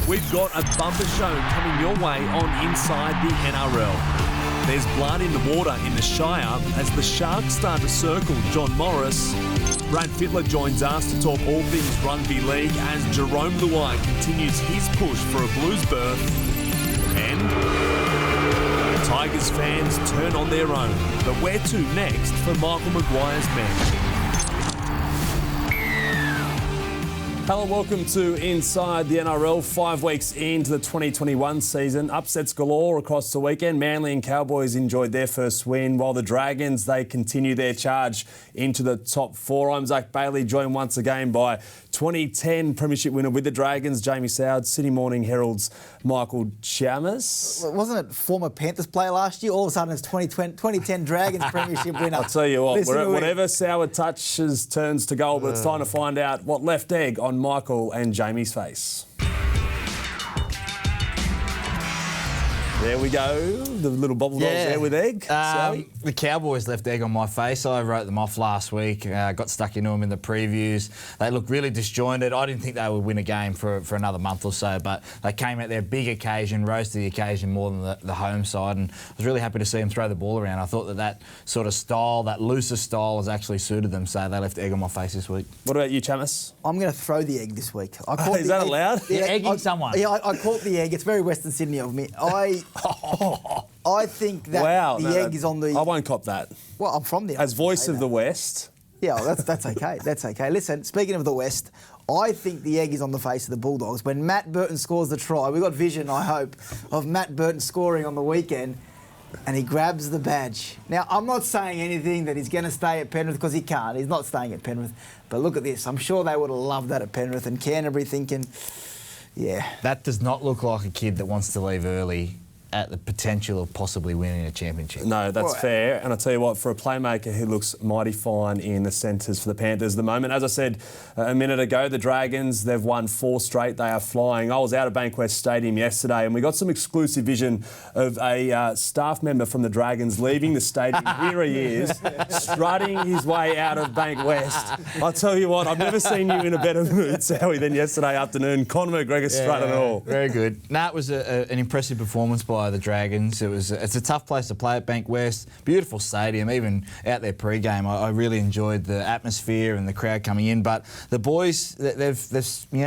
We've got a bumper show coming your way on Inside the NRL. There's blood in the water in the Shire as the Sharks start to circle John Morris. Brad Fittler joins us to talk all things rugby league as Jerome Luai continues his push for a Blues berth. And Tigers fans turn on their own. But where to next for Michael Maguire's men? Hello, welcome to Inside the NRL. 5 weeks into the 2021 season. Upsets galore across the weekend. Manly and Cowboys enjoyed their first win, while the Dragons, they continue their charge into the top four. I'm Zac Bailey, joined once again by 2010 Premiership winner with the Dragons, Jamie Soward, Sydney Morning Herald's Michael Chammas. Wasn't it former Panthers player last year? All of a sudden it's 2010 Dragons Premiership winner. I'll tell you what, whatever Soward touches turns to gold, but it's time to find out what left egg on Michael and Jamie's face. There we go, the little bobble dolls there with egg. The Cowboys left egg on my face. I wrote them off last week, got stuck into them in the previews. They looked really disjointed. I didn't think they would win a game for another month or so, but they came out there, big occasion, rose to the occasion more than the home side, and I was really happy to see them throw the ball around. I thought that sort of style, that looser style, has actually suited them, so they left egg on my face this week. What about you, Chammas? I'm going to throw the egg this week. Is that allowed? You're egging someone. Yeah, I caught the egg. It's very Western Sydney of me. I think that the egg is on the... I won't cop that. Well, I'm from there. As voice of the West. Yeah, well, that's okay. That's okay. Listen, speaking of the West, I think the egg is on the face of the Bulldogs. When Matt Burton scores the try, we got vision, I hope, of Matt Burton scoring on the weekend, and he grabs the badge. Now, I'm not saying anything that he's going to stay at Penrith, because he can't. He's not staying at Penrith. But look at this. I'm sure they would have loved that at Penrith, and Canterbury thinking, yeah. That does not look like a kid that wants to leave early at the potential of possibly winning a championship. No, that's fair. And I'll tell you what, for a playmaker, he looks mighty fine in the centres for the Panthers at the moment. As I said a minute ago, the Dragons, they've won 4 straight. They are flying. I was out of Bankwest Stadium yesterday and we got some exclusive vision of a staff member from the Dragons leaving the stadium. Here he is, strutting his way out of Bankwest. I'll tell you what, I've never seen you in a better mood, Sowie, than yesterday afternoon. Conor McGregor strutting it all. Very good. No, it was an impressive performance by the Dragons. It's a tough place to play at Bankwest. Beautiful stadium, even out there pre-game. I really enjoyed the atmosphere and the crowd coming in. But the boys, they've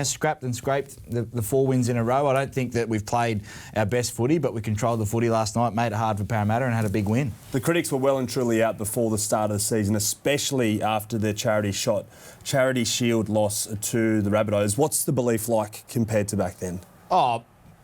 scrapped and scraped the 4 wins in a row. I don't think that we've played our best footy, but we controlled the footy last night, made it hard for Parramatta and had a big win. The critics were well and truly out before the start of the season, especially after their charity shield loss to the Rabbitohs. What's the belief like compared to back then?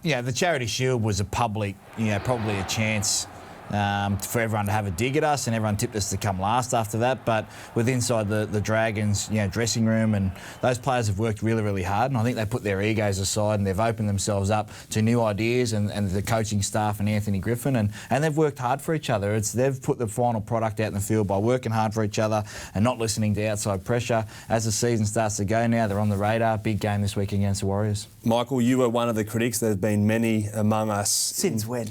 Yeah, the Charity Shield was a public, probably a chance for everyone to have a dig at us, and everyone tipped us to come last after that. But with inside the Dragons, dressing room, and those players have worked really, really hard, and I think they put their egos aside and they've opened themselves up to new ideas, and the coaching staff and Anthony Griffin, and they've worked hard for each other. They've put the final product out in the field by working hard for each other and not listening to outside pressure. As the season starts to go now, they're on the radar. Big game this week against the Warriors. Michael, you were one of the critics. There's been many among us. Since when?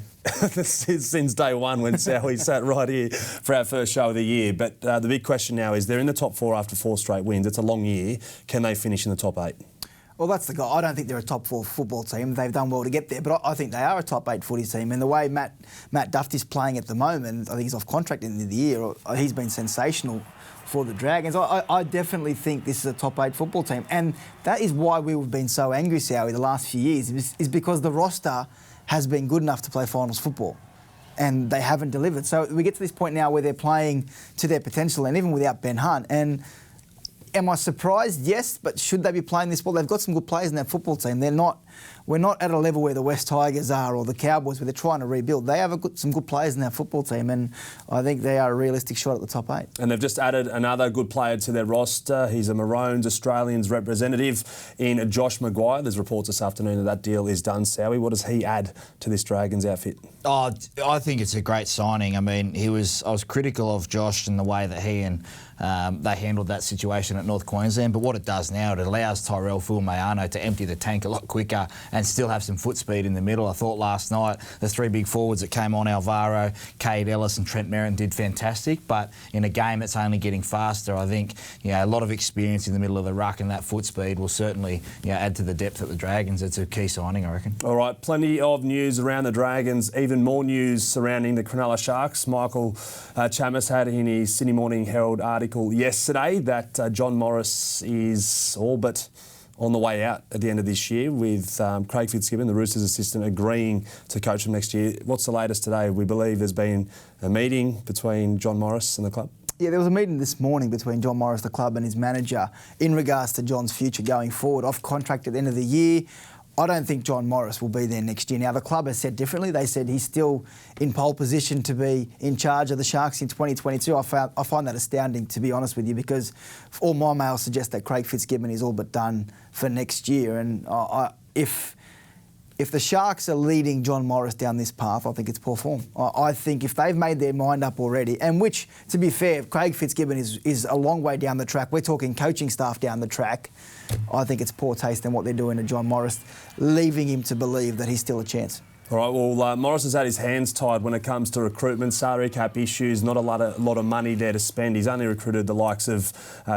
Since day one, when Sowie sat right here for our first show of the year. But the big question now is, they're in the top 4 after 4 straight wins. It's a long year. Can they finish in the top 8? Well, that's the goal. I don't think they're a top 4 football team. They've done well to get there, but I think they are a top 8 footy team. And the way Matt Duft is playing at the moment, I think he's off contract at the end of the year. He's been sensational for the Dragons. I definitely think this is a top 8 football team. And that is why we've been so angry, Sowie, the last few years, is because the roster has been good enough to play finals football, and they haven't delivered. So we get to this point now where they're playing to their potential, and even without Ben Hunt. And am I surprised? Yes, but should they be playing this ball? They've got some good players in that football team. We're not at a level where the West Tigers are, or the Cowboys, where they're trying to rebuild. They have some good players in that football team, and I think they are a realistic shot at the top 8. And they've just added another good player to their roster. He's a Maroons Australians representative in Josh Maguire. There's reports this afternoon that deal is done. Sowie, what does he add to this Dragons outfit? I think it's a great signing. I mean, I was critical of Josh and the way that he and they handled that situation at North Queensland, but what it does now, it allows Tyrell Fuimaono to empty the tank a lot quicker quicker and still have some foot speed in the middle. I thought last night the three big forwards that came on, Alvaro, Cade Ellis and Trent Merrin, did fantastic, but in a game that's only getting faster, I think a lot of experience in the middle of the ruck and that foot speed will certainly add to the depth at the Dragons. It's a key signing, I reckon. All right, plenty of news around the Dragons, even more news surrounding the Cronulla Sharks. Michael Chammas had in his Sydney Morning Herald article yesterday that John Morris is all but on the way out at the end of this year, with Craig Fitzgibbon, the Roosters assistant, agreeing to coach him next year. What's the latest today? We believe there's been a meeting between John Morris and the club. Yeah, there was a meeting this morning between John Morris, the club, and his manager in regards to John's future going forward. Off contract at the end of the year. I don't think John Morris will be there next year. Now, the club has said differently. They said he's still in pole position to be in charge of the Sharks in 2022. I find that astounding, to be honest with you, because all my mail suggests that Craig Fitzgibbon is all but done for next year. And if the Sharks are leading John Morris down this path, I think it's poor form. I think if they've made their mind up already, and which, to be fair, Craig Fitzgibbon is a long way down the track. We're talking coaching staff down the track. I think it's poor taste in what they're doing to John Morris, leaving him to believe that he's still a chance. All right, well, Morris has had his hands tied when it comes to recruitment, salary cap issues, not a lot of money there to spend. He's only recruited the likes of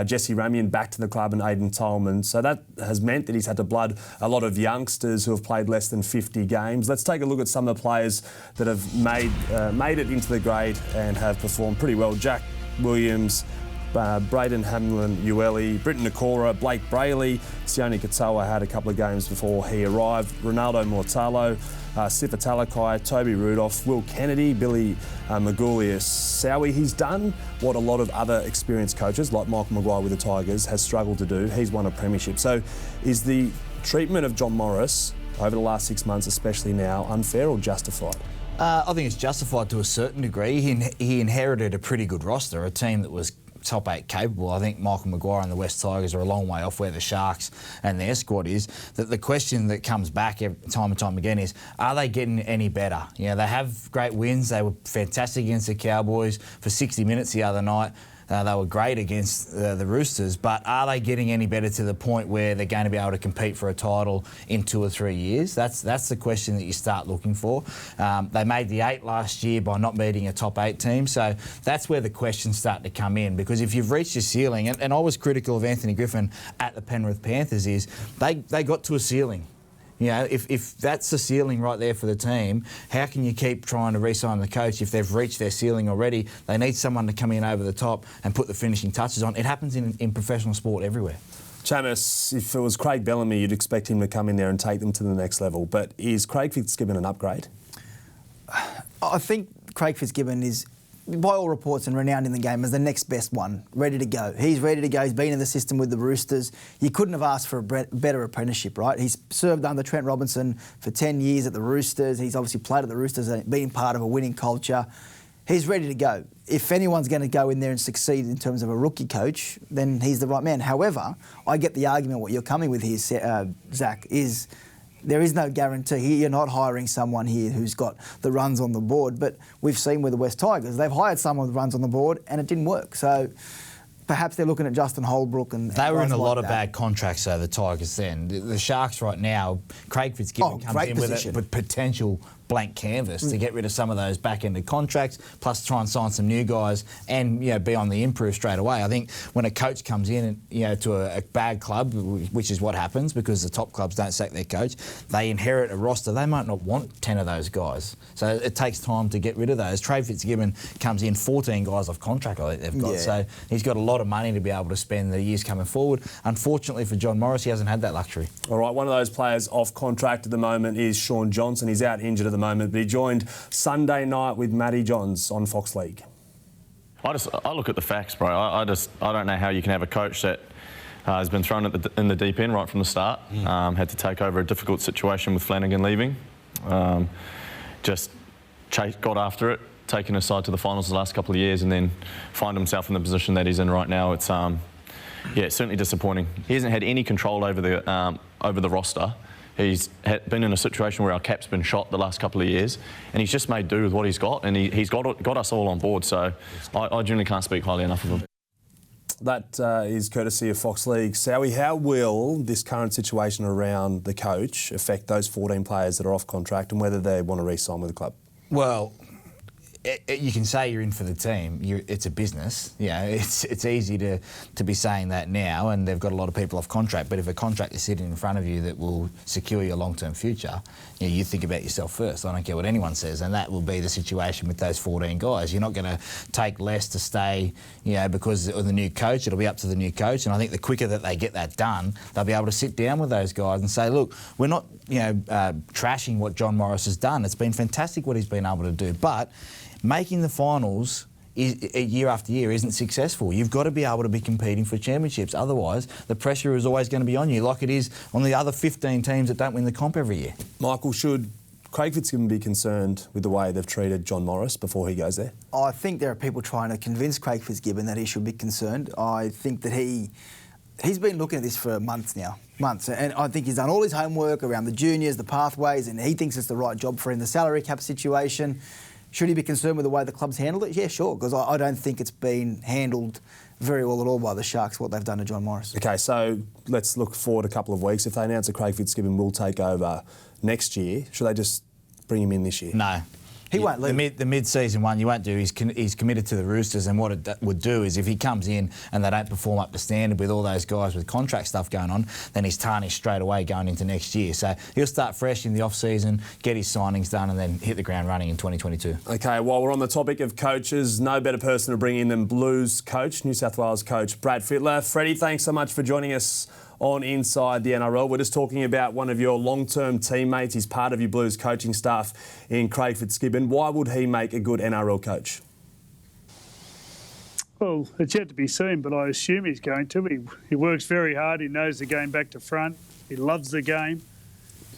Jesse Ramian back to the club and Aidan Tolman. So that has meant that he's had to blood a lot of youngsters who have played less than 50 games. Let's take a look at some of the players that have made it into the grade and have performed pretty well. Jack Williams, Braden Hamlin-Ueli, Britton Nakora, Blake Brayley, Sione Katoa had a couple of games before he arrived, Ronaldo Mortallo, Sifa Talakai, Toby Rudolph, Will Kennedy, Billy Magoulias Sowie. He's done what a lot of other experienced coaches, like Michael Maguire with the Tigers, has struggled to do. He's won a premiership. So is the treatment of John Morris over the last 6 months, especially now, unfair or justified? I think it's justified to a certain degree. He inherited a pretty good roster, a team that was top 8 capable. I think Michael Maguire and the West Tigers are a long way off where the Sharks and their squad is. That the question that comes back time and time again is, are they getting any better? They have great wins. They were fantastic against the Cowboys for 60 minutes the other night. They were great against the Roosters, but are they getting any better to the point where they're going to be able to compete for a title in 2 or 3 years? That's the question that you start looking for. They made the 8 last year by not beating a top 8 team, so that's where the questions start to come in, because if you've reached your ceiling, and I was critical of Anthony Griffin at the Penrith Panthers, is they got to a ceiling. If that's the ceiling right there for the team, how can you keep trying to re-sign the coach if they've reached their ceiling already? They need someone to come in over the top and put the finishing touches on. It happens in professional sport everywhere. Chammas, if it was Craig Bellamy, you'd expect him to come in there and take them to the next level. But is Craig Fitzgibbon an upgrade? I think Craig Fitzgibbon is, by all reports, and renowned in the game as the next best one, ready to go. He's ready to go. He's been in the system with the Roosters. You couldn't have asked for a better apprenticeship, right? He's served under Trent Robinson for 10 years at the Roosters. He's obviously played at the Roosters and been part of a winning culture. He's ready to go. If anyone's going to go in there and succeed in terms of a rookie coach, then he's the right man. However, I get the argument what you're coming with here, Zach, is there is no guarantee. You're not hiring someone here who's got the runs on the board. But we've seen with the West Tigers, they've hired someone with runs on the board and it didn't work. So perhaps they're looking at Justin Holbrook and they were in a lot of bad contracts, though, the Tigers then. The Sharks right now, Craig Fitzgibbon comes in with potential blank canvas to get rid of some of those back-ended contracts, plus try and sign some new guys and be on the improve straight away. I think when a coach comes in to a bad club, which is what happens because the top clubs don't sack their coach, they inherit a roster. They might not want 10 of those guys. So it takes time to get rid of those. Craig Fitzgibbon comes in 14 guys off contract, I think they've got. Yeah. So he's got a lot of money to be able to spend the years coming forward. Unfortunately for John Morris, he hasn't had that luxury. All right, one of those players off contract at the moment is Sean Johnson. He's out injured at the moment, but he joined Sunday night with Matty Johns on Fox League. I look at the facts, bro. I don't know how you can have a coach that has been thrown in the deep end right from the start. Had to take over a difficult situation with Flanagan leaving. Got after it, taken his side to the finals the last couple of years, and then find himself in the position that he's in right now. It's it's certainly disappointing. He hasn't had any control over the roster. He's been in a situation where our cap's been shot the last couple of years, and he's just made do with what he's got, and he's got us all on board. So I generally can't speak highly enough of him. That is courtesy of Fox League. Sowie, how will this current situation around the coach affect those 14 players that are off contract and whether they want to re-sign with the club? Well, you can say you're in for the team. It's a business. It's easy to be saying that now, and they've got a lot of people off contract. But if a contract is sitting in front of you that will secure your long-term future, you think about yourself first. I don't care what anyone says, and that will be the situation with those 14 guys. You're not going to take less to stay, because of the new coach. It'll be up to the new coach, and I think the quicker that they get that done, they'll be able to sit down with those guys and say, look, we're not, trashing what John Morris has done. It's been fantastic what he's been able to do, but making the finals year after year isn't successful. You've got to be able to be competing for championships. Otherwise, the pressure is always going to be on you, like it is on the other 15 teams that don't win the comp every year. Michael, should Craig Fitzgibbon be concerned with the way they've treated John Morris before he goes there? I think there are people trying to convince Craig Fitzgibbon that he should be concerned. I think that he's been looking at this for months now. And I think he's done all his homework around the juniors, the pathways, and he thinks it's the right job for him, the salary cap situation. Should he be concerned with the way the club's handled it? Yeah, sure, because I don't think it's been handled very well at all by the Sharks, what they've done to John Morris. OK, so let's look forward a couple of weeks. If they announce that Craig Fitzgibbon will take over next year, should they just bring him in this year? No. He won't leave. The mid-season one you won't do. He's committed to the Roosters, and what it would do is if he comes in and they don't perform up to standard with all those guys with contract stuff going on, then he's tarnished straight away going into next year. So he'll start fresh in the off-season, get his signings done, and then hit the ground running in 2022. OK, while we're on the topic of coaches, no better person to bring in than Blues coach, New South Wales coach Brad Fittler. Freddie, thanks so much for joining us on Inside the NRL. We're just talking about one of your long-term teammates. He's part of your Blues coaching staff in Craig Fitzgibbon. Why would he make a good NRL coach? Well, it's yet to be seen, but I assume he's going to. He works very hard. He knows the game back to front. He loves the game.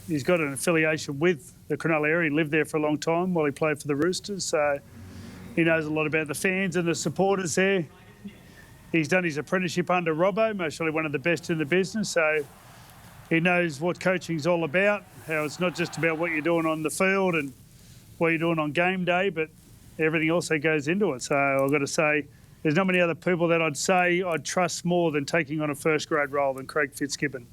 He's got an affiliation with the Cronulla area. He lived there for a long time while he played for the Roosters, so he knows a lot about the fans and the supporters there. He's done his apprenticeship under Robbo, most surely one of the best in the business, so he knows what coaching's all about, how it's not just about what you're doing on the field and what you're doing on game day, but everything also goes into it. So I've got to say, there's not many other people that I'd say I'd trust more than taking on a first-grade role than Craig Fitzgibbon.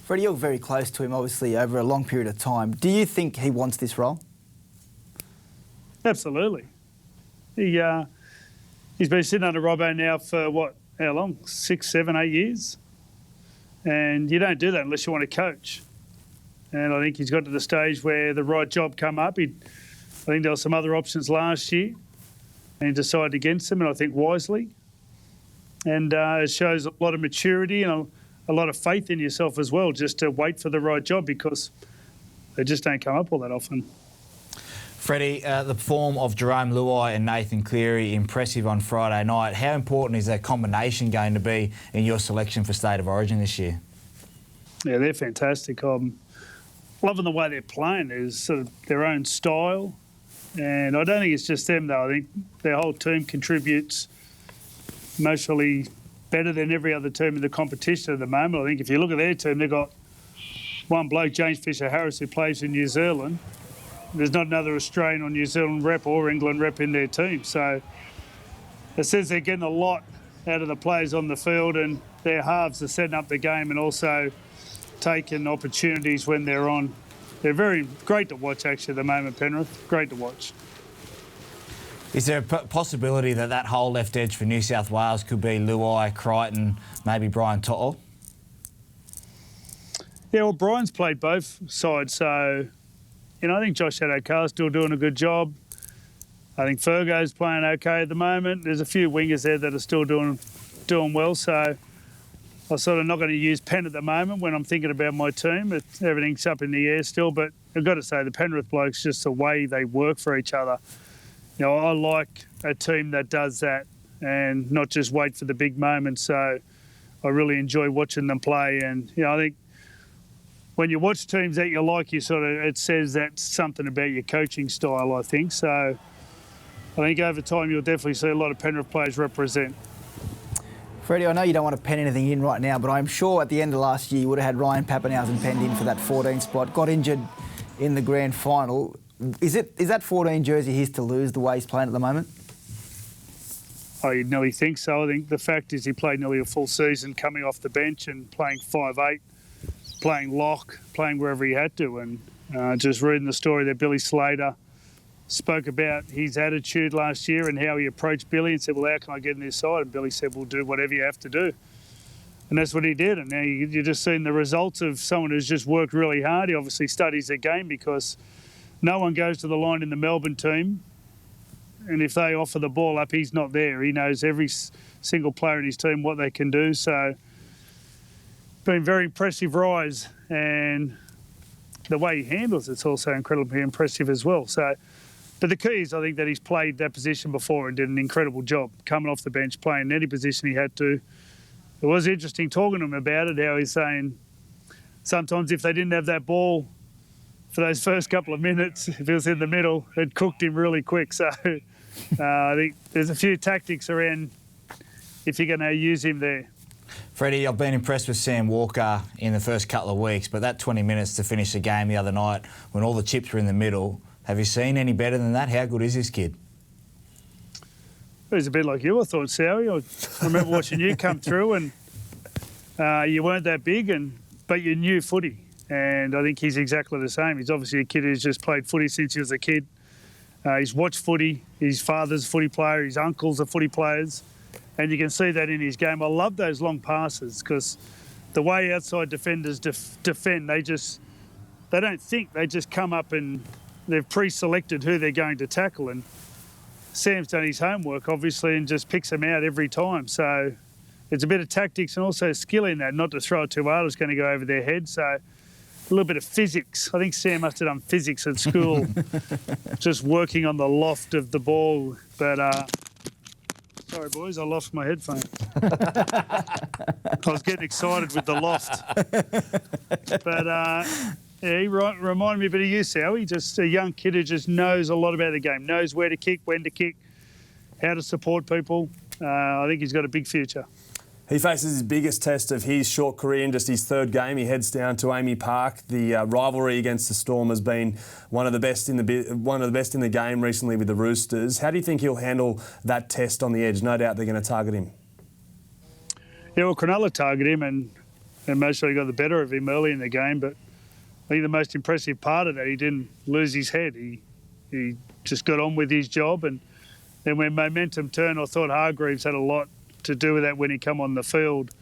Freddie, you're very close to him, obviously, over a long period of time. Do you think he wants this role? Absolutely. He's been sitting under Robbo now for, how long? 6, 7, 8 years? And you don't do that unless you want to coach. And I think he's got to the stage where the right job come up. I think there were some other options last year, and he decided against them, and I think wisely. And it shows a lot of maturity and a lot of faith in yourself as well, just to wait for the right job, because they just don't come up all that often. Freddie, the form of Jerome Luai and Nathan Cleary, impressive on Friday night. How important is that combination going to be in your selection for State of Origin this year? Yeah, they're fantastic. I'm loving the way they're playing. There's sort of their own style. And I don't think it's just them, though. I think their whole team contributes mostly better than every other team in the competition at the moment. I think if you look at their team, they've got one bloke, James Fisher-Harris, who plays in New Zealand. There's not another Australian or New Zealand rep or England rep in their team. So it says they're getting a lot out of the players on the field, and their halves are setting up the game and also taking opportunities when they're on. They're very great to watch, actually, at the moment, Penrith. Great to watch. Is there a possibility that that whole left edge for New South Wales could be Luai, Crichton, maybe Brian To'o? Yeah, well, Brian's played both sides, so I think Josh Addo-Carr's still doing a good job. I think Fergo's playing okay at the moment. There's a few wingers there that are still doing well, so I'm sort of not going to use Penn at the moment when I'm thinking about my team. Everything's up in the air still, but I've got to say the Penrith blokes, just the way they work for each other. I like a team that does that and not just wait for the big moments. So I really enjoy watching them play, and I think when you watch teams that you like, it says that's something about your coaching style, I think. So I think over time you'll definitely see a lot of Penrith players represent. Freddie, I know you don't want to pen anything in right now, but I'm sure at the end of last year you would have had Ryan Papenhuyzen penned in for that 14 spot, got injured in the grand final. Is that 14 jersey his to lose the way he's playing at the moment? you'd nearly think so. I think the fact is he played nearly a full season coming off the bench and playing 5'8", playing lock, playing wherever he had to. And just reading the story that Billy Slater spoke about his attitude last year and how he approached Billy and said, well, how can I get in this side? And Billy said, well, do whatever you have to do. And that's what he did. And now you're just seeing the results of someone who's just worked really hard. He obviously studies the game because no one goes to the line in the Melbourne team. And if they offer the ball up, he's not there. He knows every single player in his team, what they can do. So, been very impressive rise. And the way he handles it's also incredibly impressive as well. So, but the key is, I think, that he's played that position before and did an incredible job coming off the bench, playing any position he had to. It was interesting talking to him about it, how he's saying sometimes if they didn't have that ball for those first couple of minutes, if it was in the middle, it cooked him really quick. So I think there's a few tactics around if you're going to use him there. Freddie, I've been impressed with Sam Walker in the first couple of weeks, but that 20 minutes to finish the game the other night when all the chips were in the middle, have you seen any better than that? How good is this kid? He's a bit like you, I thought, Sowie. I remember watching you come through and you weren't that big, but you knew footy. And I think he's exactly the same. He's obviously a kid who's just played footy since he was a kid. He's watched footy. His father's a footy player. His uncles are footy players. And you can see that in his game. I love those long passes because the way outside defenders defend, they don't think. They just come up and they've pre-selected who they're going to tackle. And Sam's done his homework, obviously, and just picks them out every time. So it's a bit of tactics and also skill in that, not to throw it too hard. It's going to go over their head. So a little bit of physics. I think Sam must have done physics at school, just working on the loft of the ball. But, sorry, boys, I lost my headphone. I was getting excited with the loft. But, yeah, he reminded me a bit of you, Sowie. Just a young kid who just knows a lot about the game, knows where to kick, when to kick, how to support people. I think he's got a big future. He faces his biggest test of his short career in just his third game. He heads down to Amy Park. The rivalry against the Storm has been one of the best in the game recently with the Roosters. How do you think he'll handle that test on the edge? No doubt they're going to target him. Yeah, well, Cronulla targeted him and most certainly got the better of him early in the game, but I think the most impressive part of that, he didn't lose his head. He just got on with his job, and then when momentum turned, I thought Hargreaves had a lot to do with that when he come on the field,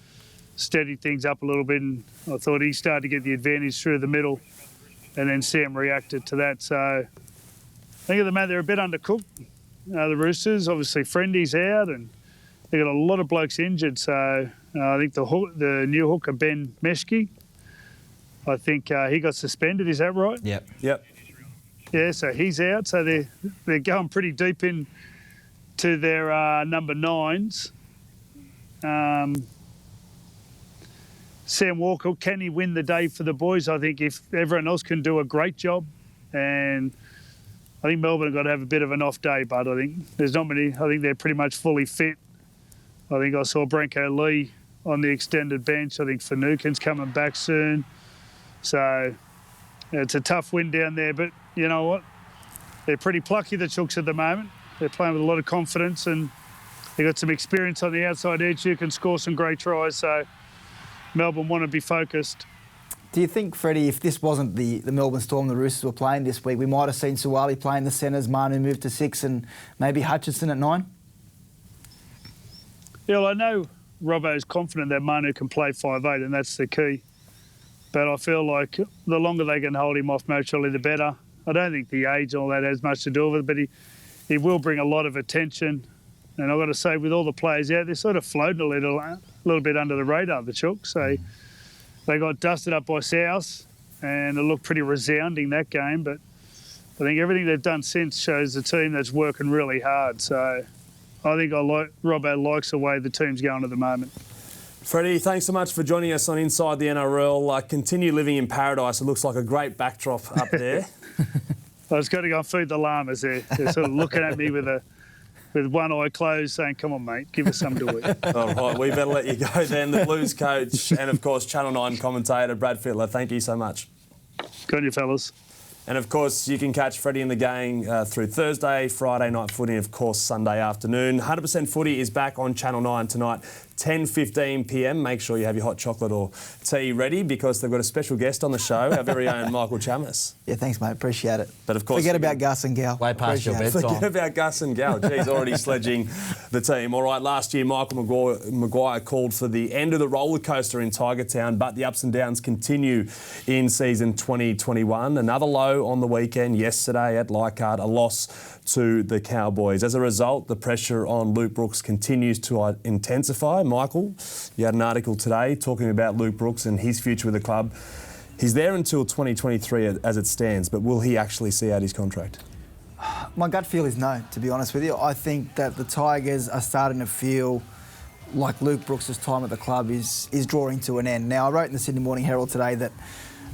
steadied things up a little bit, and I thought he started to get the advantage through the middle, and then Sam reacted to that. So I think at the moment they're a bit undercooked. The Roosters, obviously Friendy's out, and they got a lot of blokes injured. So I think the new hooker Ben Meshke, I think he got suspended. Is that right? Yep. Yeah, so he's out. So they're going pretty deep in to their number 9s. Sam Walker, can he win the day for the boys? I think if everyone else can do a great job, and I think Melbourne have got to have a bit of an off day, but I think there's not many. I think they're pretty much fully fit. I think I saw Branko Lee on the extended bench. I think Finucane's coming back soon. So it's a tough win down there, but you know what? They're pretty plucky, the Chooks, at the moment. They're playing with a lot of confidence and they've got some experience on the outside edge who can score some great tries. So Melbourne want to be focused. Do you think, Freddie, if this wasn't the Melbourne Storm the Roosters were playing this week, we might have seen Suwali playing the centres, Manu moved to 6 and maybe Hutchinson at 9? Yeah, well, I know Robbo's confident that Manu can play 5'8", and that's the key. But I feel like the longer they can hold him off, naturally, the better. I don't think the age and all that has much to do with it, but he will bring a lot of attention. And I've got to say, with all the players out, they're sort of floating a little bit under the radar, the Chooks. So they got dusted up by South, and it looked pretty resounding, that game. But I think everything they've done since shows a team that's working really hard. So I think Robbo likes the way the team's going at the moment. Freddie, thanks so much for joining us on Inside the NRL. Continue living in paradise. It looks like a great backdrop up there. I was going to go and feed the llamas there. They're sort of looking at me with one eye closed saying, come on, mate, give us something to eat. All right, we better let you go then. The Blues coach and, of course, Channel 9 commentator Brad Fittler, thank you so much. Good on you, fellas. And of course, you can catch Freddie and the gang through Thursday, Friday night footy, and of course Sunday afternoon. 100% Footy is back on Channel 9 tonight, 10:15 p.m. Make sure you have your hot chocolate or tea ready because they've got a special guest on the show, our very own Michael Chammas. Yeah, thanks, mate. Appreciate it. But of course, forget about Gus and Gal. Way past your bedtime. Forget about Gus and Gal. Geez, already sledging the team. All right, last year Michael Maguire called for the end of the roller coaster in Tiger Town, but the ups and downs continue in season 2021. Another low on the weekend yesterday at Leichhardt, a loss to the Cowboys. As a result, the pressure on Luke Brooks continues to intensify. Michael, you had an article today talking about Luke Brooks and his future with the club. He's there until 2023 as it stands, but will he actually see out his contract? My gut feel is no, to be honest with you. I think that the Tigers are starting to feel like Luke Brooks' time at the club is drawing to an end. Now, I wrote in the Sydney Morning Herald today that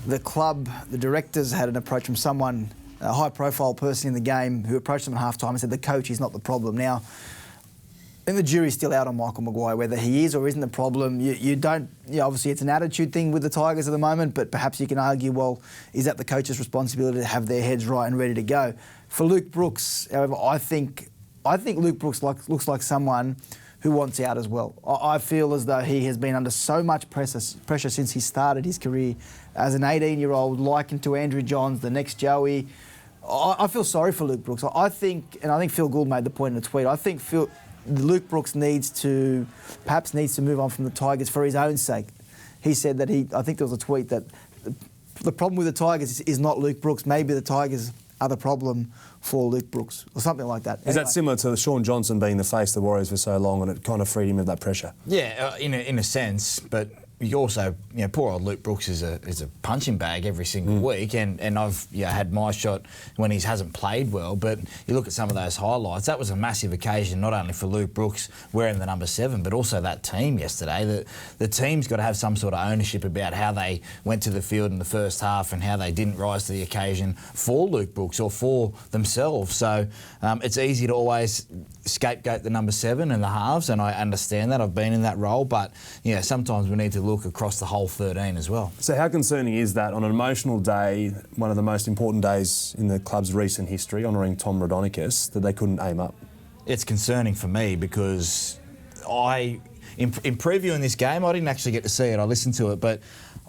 the club, the directors had an approach from someone, a high-profile person in the game, who approached them at half-time and said the coach is not the problem. Now, I think the jury's still out on Michael Maguire, whether he is or isn't the problem. You don't, obviously it's an attitude thing with the Tigers at the moment, but perhaps you can argue, well, is that the coach's responsibility to have their heads right and ready to go? For Luke Brooks, however, I think Luke Brooks looks like someone who wants out as well. I feel as though he has been under so much pressure since he started his career as an 18-year-old, likened to Andrew Johns, the next Joey. I feel sorry for Luke Brooks. I think Phil Gould made the point in a tweet, I think Luke Brooks needs to move on from the Tigers for his own sake. He said that I think there was a tweet that the problem with the Tigers is not Luke Brooks. Maybe the Tigers are the problem for Luke Brooks or something like that. Is that similar to Sean Johnson being the face of the Warriors for so long and it kind of freed him of that pressure? Yeah, in a sense, but you also, poor old Luke Brooks is a punching bag every single week, and I've had my shot when he hasn't played well, but you look at some of those highlights, that was a massive occasion not only for Luke Brooks wearing the number 7, but also that team yesterday. The team's got to have some sort of ownership about how they went to the field in the first half and how they didn't rise to the occasion for Luke Brooks or for themselves. So it's easy to always scapegoat the number 7 and the halves, and I understand that. I've been in that role, but sometimes we need to look across the whole 13 as well. So how concerning is that on an emotional day, one of the most important days in the club's recent history, honouring Tom Raudonikis, that they couldn't aim up? It's concerning for me because in previewing this game, I didn't actually get to see it, I listened to it, but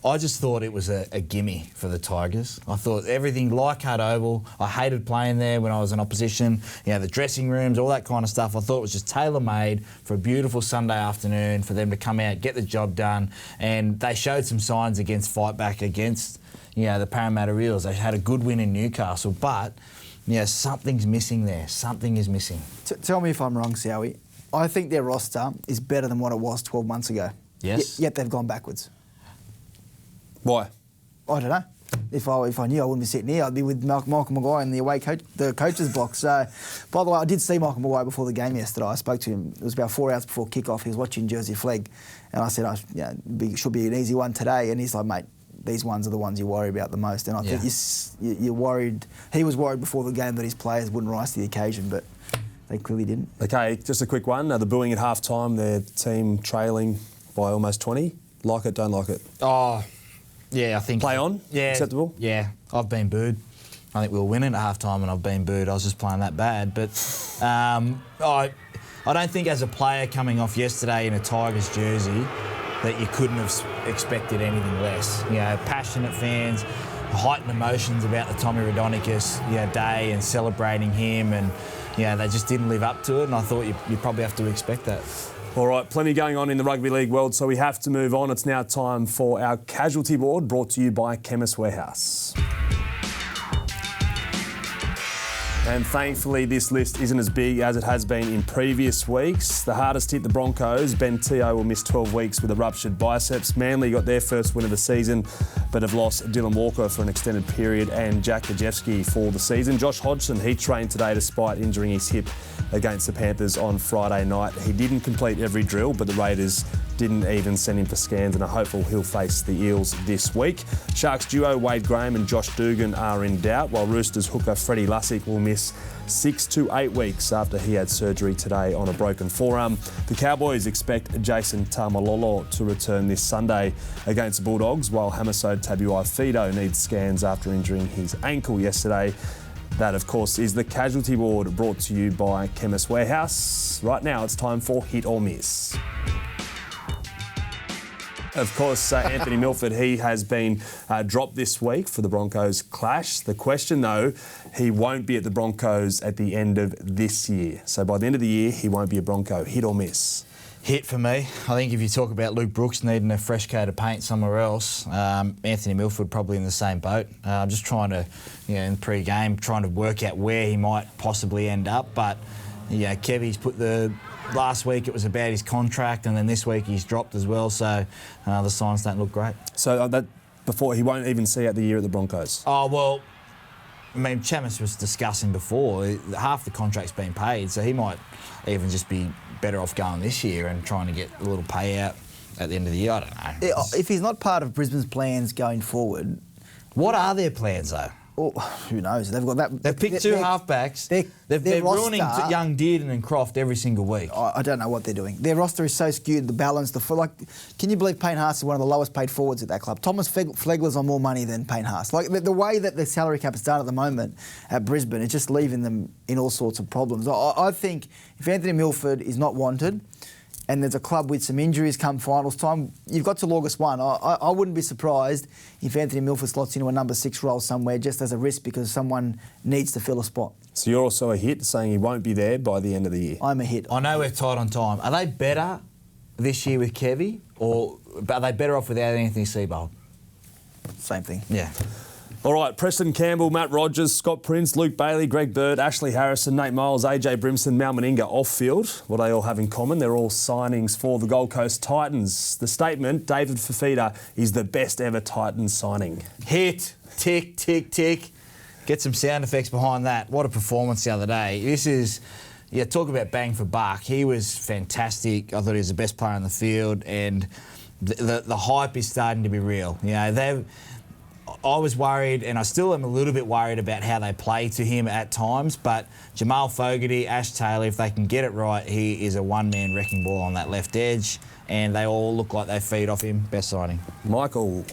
I just thought it was a gimme for the Tigers. I thought everything, Leichhardt Oval, I hated playing there when I was in opposition, the dressing rooms, all that kind of stuff. I thought it was just tailor-made for a beautiful Sunday afternoon for them to come out, get the job done, and they showed some signs against Fightback against the Parramatta Eels. They had a good win in Newcastle, but something's missing there. Something is missing. Tell me if I'm wrong, Sowie. I think their roster is better than what it was 12 months ago. Yes. Yet they've gone backwards. Why? I don't know. If I knew, I wouldn't be sitting here. I'd be with Michael Maguire in the coach's box. So, by the way, I did see Michael Maguire before the game yesterday. I spoke to him. It was about 4 hours before kick-off. He was watching Jersey Flegg. And I said, it should be an easy one today. And he's like, mate, these ones are the ones you worry about the most. And I think you're worried. He was worried before the game that his players wouldn't rise to the occasion, but they clearly didn't. Okay, just a quick one. The booing at half-time, their team trailing by almost 20. Like it, don't like it? Oh... Yeah, I think... Play on? Yeah. Acceptable? Yeah, I've been booed. I think we were winning at half-time and I've been booed. I was just playing that bad. But I don't think as a player coming off yesterday in a Tigers jersey that you couldn't have expected anything less. Passionate fans, heightened emotions about the Tommy Raudonikis day and celebrating him, and they just didn't live up to it, and I thought you probably have to expect that. All right, plenty going on in the rugby league world, so we have to move on. It's now time for our casualty board, brought to you by Chemist Warehouse. And thankfully, this list isn't as big as it has been in previous weeks. The hardest hit, the Broncos. Ben Teo will miss 12 weeks with a ruptured biceps. Manly got their first win of the season, but have lost Dylan Walker for an extended period and Jack Gajewski for the season. Josh Hodgson, he trained today despite injuring his hip against the Panthers on Friday night. He didn't complete every drill, but the Raiders didn't even send him for scans and are hopeful he'll face the Eels this week. Sharks duo Wade Graham and Josh Dugan are in doubt, while Roosters hooker Freddie Lussick will miss 6 to 8 weeks after he had surgery today on a broken forearm. The Cowboys expect Jason Taumalolo to return this Sunday against the Bulldogs, while Hamiso Tabuai-Fidow needs scans after injuring his ankle yesterday. That, of course, is the Casualty Ward, brought to you by Chemist Warehouse. Right now, it's time for Hit or Miss. Of course, Anthony MILFORD, he has been dropped this week for the Broncos clash. The question, though, he won't be at the Broncos at the end of this year. So by the end of the year, he won't be a Bronco. Hit or miss? Hit for me. I think if you talk about Luke Brooks needing a fresh coat of paint somewhere else, Anthony MILFORD probably in the same boat. I'm just trying to, in pre-game, trying to work out where he might possibly end up. But, Kevy's put last week it was about his contract, and then this week he's dropped as well. So the signs don't look great. So before he won't even see out the year at the Broncos. Oh well. I mean, Chammas was discussing before, half the contract's been paid, so he might even just be better off going this year and trying to get a little payout at the end of the year. I don't know. If he's not part of Brisbane's plans going forward... What are their plans, though? Oh, who knows? They've got that. They've picked two halfbacks. They're ruining young Dearden and Croft every single week. I don't know what they're doing. Their roster is so skewed, the balance, can you believe Payne Haas is one of the lowest paid forwards at that club? Thomas Flegler's on more money than Payne Haas. The way that the salary cap is done at the moment at Brisbane, it's just leaving them in all sorts of problems. I think if Anthony MILFORD is not wanted, and there's a club with some injuries come finals time, you've got till August 1. I wouldn't be surprised if Anthony MILFORD slots into a number 6 role somewhere just as a risk because someone needs to fill a spot. So you're also a hit, saying he won't be there by the end of the year? I'm a hit. I know we're tight on time. Are they better this year with Kevy, or are they better off without Anthony Seibold? Same thing. Yeah. All right, Preston Campbell, Matt Rogers, Scott Prince, Luke Bailey, Greg Bird, Ashley Harrison, Nate Miles, AJ Brimson, Mal Meninga off-field. What they all have in common, they're all signings for the Gold Coast Titans. The statement, David Fifita is the best ever Titans signing. Hit, tick, tick, tick. Get some sound effects behind that. What a performance the other day. This is, talk about bang for buck. He was fantastic. I thought he was the best player on the field, and the hype is starting to be real. I was worried, and I still am a little bit worried about how they play to him at times, but Jamal Fogarty, Ash Taylor, if they can get it right, he is a one-man wrecking ball on that left edge, and they all look like they feed off him. Best signing. Michael.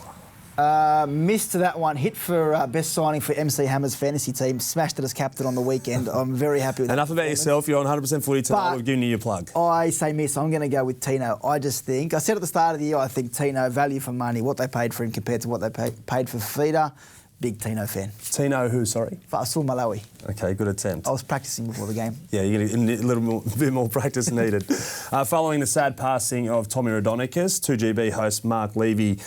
Missed that one. Hit for best signing for MC Hammer's fantasy team. Smashed it as captain on the weekend. I'm very happy with that. Enough about yourself. You're on 100% footy tonight. We've given you your plug. I say miss. I'm going to go with Tino. I just think, I said at the start of the year, I think Tino, value for money, what they paid for him compared to what they paid for Fifita. Big Tino fan. Tino who, sorry? Faisal Malawi. Okay, good attempt. I was practising before the game. Yeah, you're going to need a bit more practice needed. Following the sad passing of Tommy Raudonikis, 2GB host Mark Levy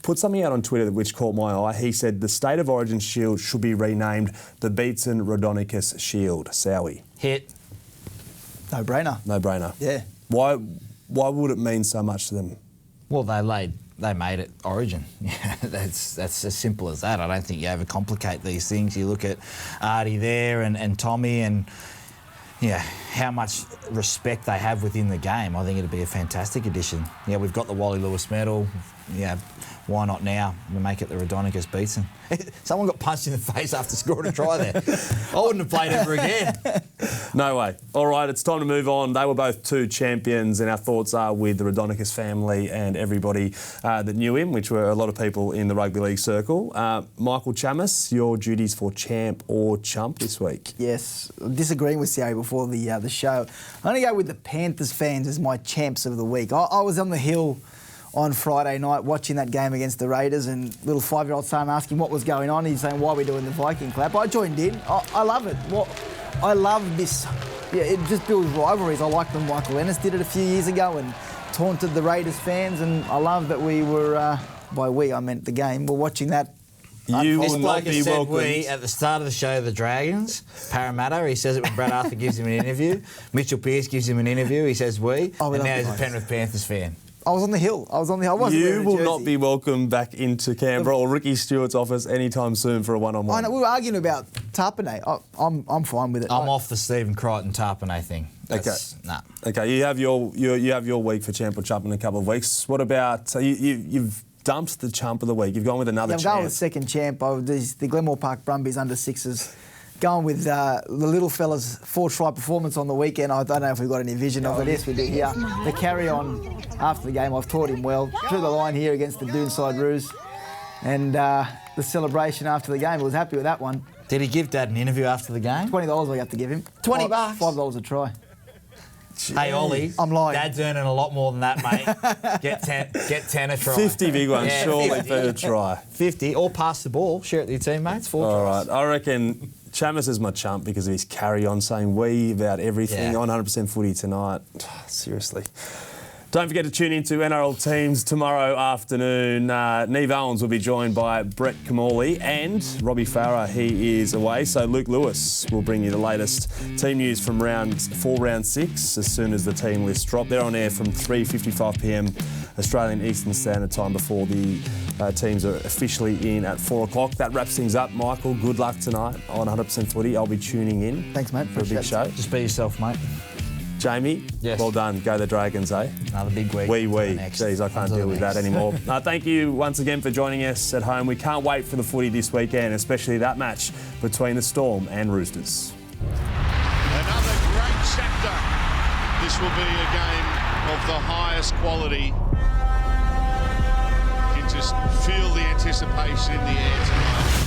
put something out on Twitter which caught my eye. He said the State of Origin Shield should be renamed the Beatson Raudonikis Shield. Sowie. Hit. No brainer. No brainer. Yeah. Why would it mean so much to them? Well, they made it Origin. That's as simple as that. I don't think you overcomplicate these things. You look at Artie there and Tommy and how much respect they have within the game. I think it'd be a fantastic addition. Yeah, we've got the Wally Lewis medal. Yeah, why not now? We make it the Raudonikis Beatson. Someone got punched in the face after scoring a try there. I wouldn't have played ever again. No way. All right, it's time to move on. They were both two champions, and our thoughts are with the Raudonikis family and everybody that knew him, which were a lot of people in the rugby league circle. Michael Chammas, your duties for champ or chump this week? Yes, disagreeing with Sierra before the show. I'm going to go with the Panthers fans as my champs of the week. I was on the hill on Friday night watching that game against the Raiders, and little 5-year-old son asking what was going on. He's saying, why are we doing the Viking clap? I joined in. I love it. I love this. Yeah, it just builds rivalries. I like when Michael Ennis did it a few years ago and taunted the Raiders fans, and I love that we were, by we I meant the game, we're watching that. You will not be welcomed. We at the start of the show, the Dragons, Parramatta, he says it when Brad Arthur gives him an interview. Mitchell Pearce gives him an interview, he says we. And now he's a Penrith Panthers fan. I was on the hill. I wasn't You will not be welcome back into Canberra or Ricky Stewart's office anytime soon for a one-on-one. I know, we were arguing about Tarpanay. I'm fine with it. I'm off the Stephen Crichton Tarpanay thing. Okay, you have your week for champ or chump in a couple of weeks. What about you've dumped the chump of the week? You've gone with another champ. I'm going with second champ. The Glenmore Park Brumbies under 6s. going with the little fella's 4-try performance on the weekend. I don't know if we've got any vision of it. Yes, we do here. The carry on after the game, I've taught him well. Drew the line here against the Doonside Roos. And the celebration after the game, I was happy with that one. Did he give Dad an interview after the game? $20 I have to give him. $20? $5 a try. Hey, Ollie. I'm lying. Dad's earning a lot more than that, mate. Get 10 a try. 50 big ones, Yeah, surely 50. for a try. 50, or pass the ball, share it with your teammates, 4 All tries. right, I reckon Chammas is my chump because of his carry-on, saying we about everything. Yeah. On 100% footy tonight. Seriously. Don't forget to tune in to NRL Teams tomorrow afternoon. Neve Owens will be joined by Brett Kamali and Robbie Farah. He is away, so Luke Lewis will bring you the latest team news from round 6 as soon as the team lists drop. They're on air from 3:55 p.m. Australian Eastern Standard Time before the teams are officially in at 4 o'clock. That wraps things up. Michael, good luck tonight on 100% Footy. I'll be tuning in. Thanks, mate. For a big show. Just be yourself, mate. Jamie, Yes. well done. Go the Dragons, eh? Another big week. Wee. Next. Jeez, I can't On to deal the with that next. anymore. Thank you once again for joining us at home. We can't wait for the footy this weekend, especially that match between the Storm and Roosters. Another great chapter. This will be a game of the highest quality. You can just feel the anticipation in the air tonight.